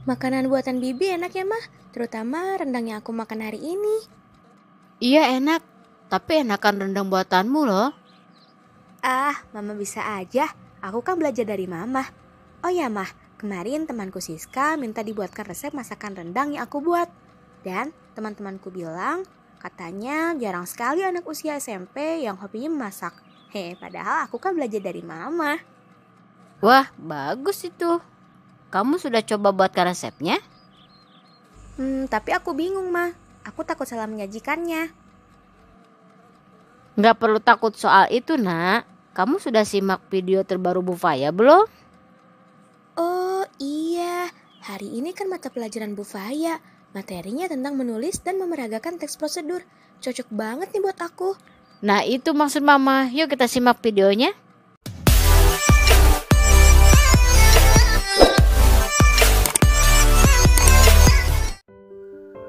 Makanan buatan Bibi enak ya, Mah? Terutama rendang yang aku makan hari ini. Iya enak, tapi enakan rendang buatanmu loh. Mama bisa aja. Aku kan belajar dari Mama. Oh ya, Mah, kemarin temanku Siska minta dibuatkan resep masakan rendang yang aku buat. Dan teman-temanku bilang, katanya jarang sekali anak usia SMP yang hobinya memasak. Padahal aku kan belajar dari Mama. Wah, bagus itu. Kamu sudah coba buatkan resepnya? Tapi aku bingung, Mah. Aku takut salah menyajikannya. Nggak perlu takut soal itu, Nak. Kamu sudah simak video terbaru Bu Faya belum? Oh iya, hari ini kan mata pelajaran Bu Faya. Materinya tentang menulis dan memeragakan teks prosedur. Cocok banget nih buat aku. Nah itu maksud Mama. Yuk kita simak videonya.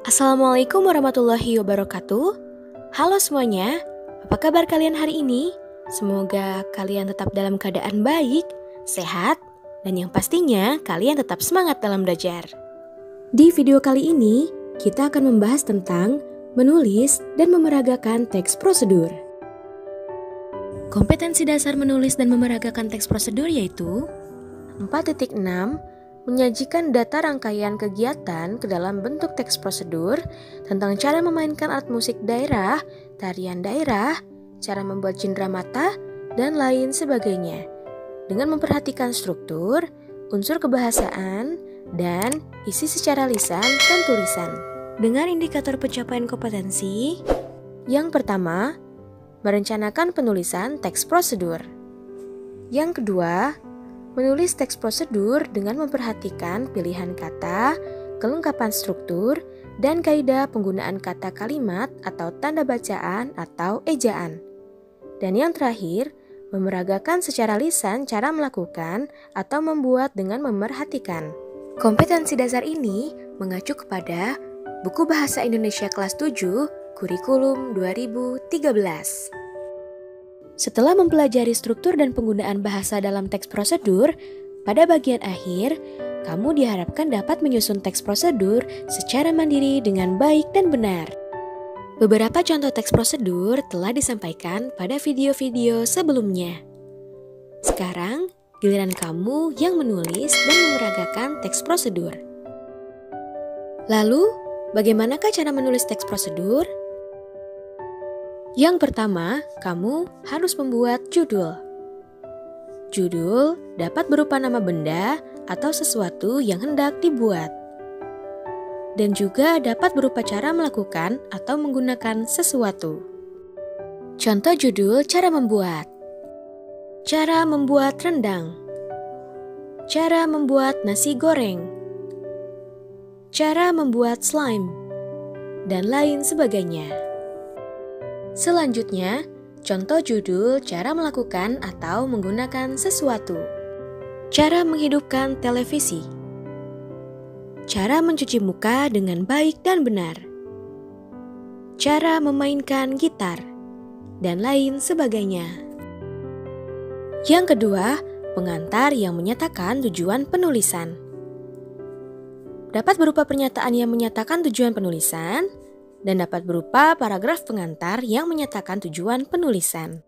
Assalamualaikum warahmatullahi wabarakatuh. Halo semuanya, apa kabar kalian hari ini? Semoga kalian tetap dalam keadaan baik, sehat, dan yang pastinya kalian tetap semangat dalam belajar. Di video kali ini, kita akan membahas tentang menulis dan memeragakan teks prosedur. Kompetensi dasar menulis dan memeragakan teks prosedur yaitu 4.6 menyajikan data rangkaian kegiatan ke dalam bentuk teks prosedur tentang cara memainkan alat musik daerah, tarian daerah, cara membuat cindera mata, dan lain sebagainya. Dengan memperhatikan struktur, unsur kebahasaan, dan isi secara lisan dan tulisan. Dengan indikator pencapaian kompetensi, yang pertama, merencanakan penulisan teks prosedur. Yang kedua, menulis teks prosedur dengan memperhatikan pilihan kata, kelengkapan struktur, dan kaidah penggunaan kata kalimat atau tanda bacaan atau ejaan. Dan yang terakhir, memeragakan secara lisan cara melakukan atau membuat dengan memerhatikan. Kompetensi dasar ini mengacu kepada Buku Bahasa Indonesia kelas 7, Kurikulum 2013. Setelah mempelajari struktur dan penggunaan bahasa dalam teks prosedur, pada bagian akhir, kamu diharapkan dapat menyusun teks prosedur secara mandiri dengan baik dan benar. Beberapa contoh teks prosedur telah disampaikan pada video-video sebelumnya. Sekarang, giliran kamu yang menulis dan memeragakan teks prosedur. Lalu, bagaimanakah cara menulis teks prosedur? Yang pertama, kamu harus membuat judul. Judul dapat berupa nama benda atau sesuatu yang hendak dibuat. Dan juga dapat berupa cara melakukan atau menggunakan sesuatu. Contoh judul cara membuat. Cara membuat rendang. Cara membuat nasi goreng. Cara membuat slime. Dan lain sebagainya. Selanjutnya, contoh judul cara melakukan atau menggunakan sesuatu. Cara menghidupkan televisi. Cara mencuci muka dengan baik dan benar. Cara memainkan gitar. Dan lain sebagainya. Yang kedua, pengantar yang menyatakan tujuan penulisan. Dapat berupa pernyataan yang menyatakan tujuan penulisan, dan dapat berupa paragraf pengantar yang menyatakan tujuan penulisan.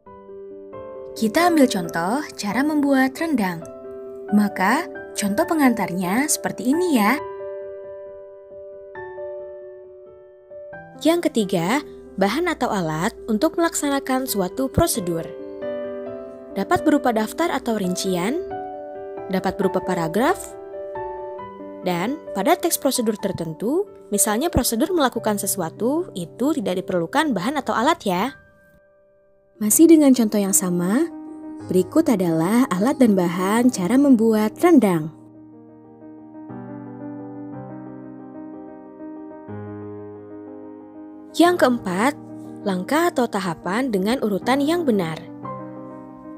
Kita ambil contoh cara membuat rendang. Maka, contoh pengantarnya seperti ini ya. Yang ketiga, bahan atau alat untuk melaksanakan suatu prosedur. Dapat berupa daftar atau rincian, dapat berupa paragraf, dan pada teks prosedur tertentu, misalnya prosedur melakukan sesuatu, itu tidak diperlukan bahan atau alat ya. Masih dengan contoh yang sama, berikut adalah alat dan bahan cara membuat rendang. Yang keempat, langkah atau tahapan dengan urutan yang benar.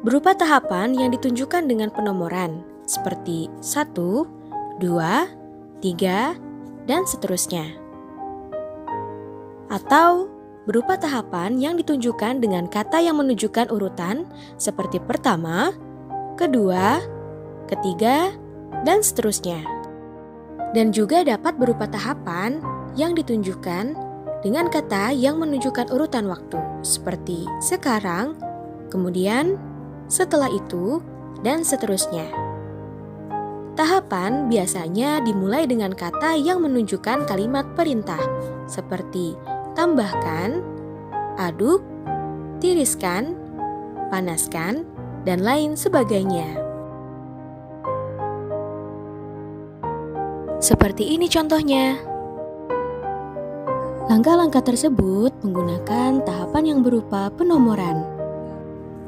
Berupa tahapan yang ditunjukkan dengan penomoran, seperti 1, 2, 3, dan seterusnya. Atau berupa tahapan yang ditunjukkan dengan kata yang menunjukkan urutan seperti pertama, kedua, ketiga, dan seterusnya. Dan juga dapat berupa tahapan yang ditunjukkan dengan kata yang menunjukkan urutan waktu, seperti sekarang, kemudian, setelah itu, dan seterusnya. Tahapan biasanya dimulai dengan kata yang menunjukkan kalimat perintah, seperti tambahkan, aduk, tiriskan, panaskan, dan lain sebagainya. Seperti ini contohnya. Langkah-langkah tersebut menggunakan tahapan yang berupa penomoran,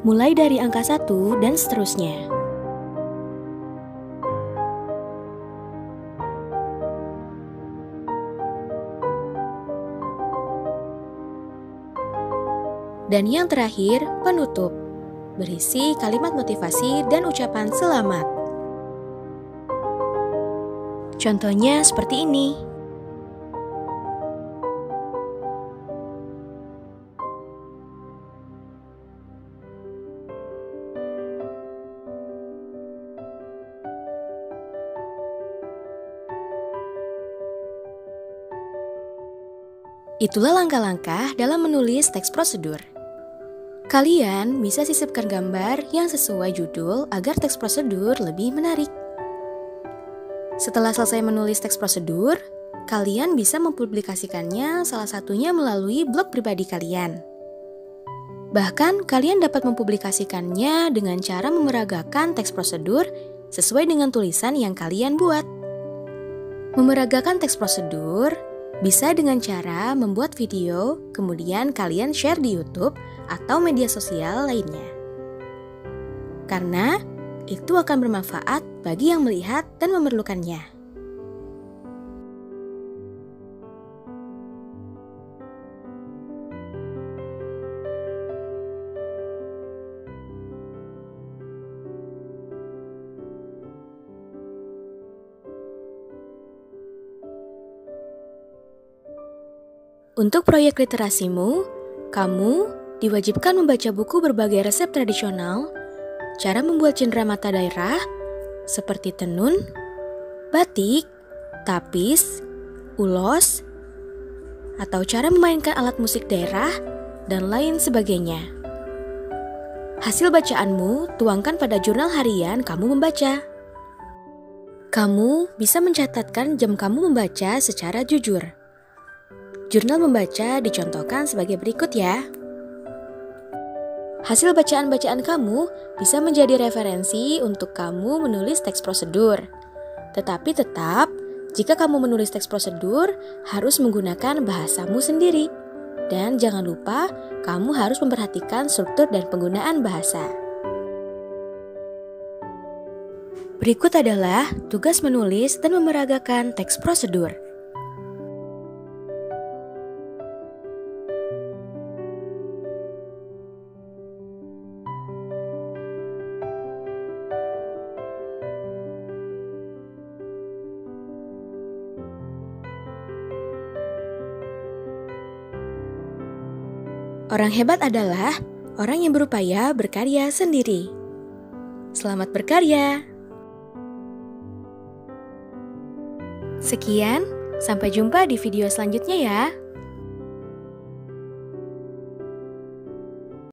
mulai dari angka 1 dan seterusnya. Dan yang terakhir, penutup, berisi kalimat motivasi dan ucapan selamat. Contohnya seperti ini. Itulah langkah-langkah dalam menulis teks prosedur. Kalian bisa sisipkan gambar yang sesuai judul agar teks prosedur lebih menarik. Setelah selesai menulis teks prosedur, kalian bisa mempublikasikannya salah satunya melalui blog pribadi kalian. Bahkan, kalian dapat mempublikasikannya dengan cara memeragakan teks prosedur sesuai dengan tulisan yang kalian buat. Memeragakan teks prosedur bisa dengan cara membuat video, kemudian kalian share di YouTube atau media sosial lainnya. Karena itu akan bermanfaat bagi yang melihat dan memerlukannya. Untuk proyek literasimu, kamu diwajibkan membaca buku berbagai resep tradisional, cara membuat cenderamata daerah, seperti tenun, batik, tapis, ulos, atau cara memainkan alat musik daerah, dan lain sebagainya. Hasil bacaanmu tuangkan pada jurnal harian kamu membaca. Kamu bisa mencatatkan jam kamu membaca secara jujur. Jurnal membaca dicontohkan sebagai berikut ya. Hasil bacaan-bacaan kamu bisa menjadi referensi untuk kamu menulis teks prosedur. Tetapi tetap, jika kamu menulis teks prosedur, harus menggunakan bahasamu sendiri. Dan jangan lupa, kamu harus memperhatikan struktur dan penggunaan bahasa. Berikut adalah tugas menulis dan memeragakan teks prosedur. Orang hebat adalah orang yang berupaya berkarya sendiri. Selamat berkarya! Sekian, sampai jumpa di video selanjutnya ya.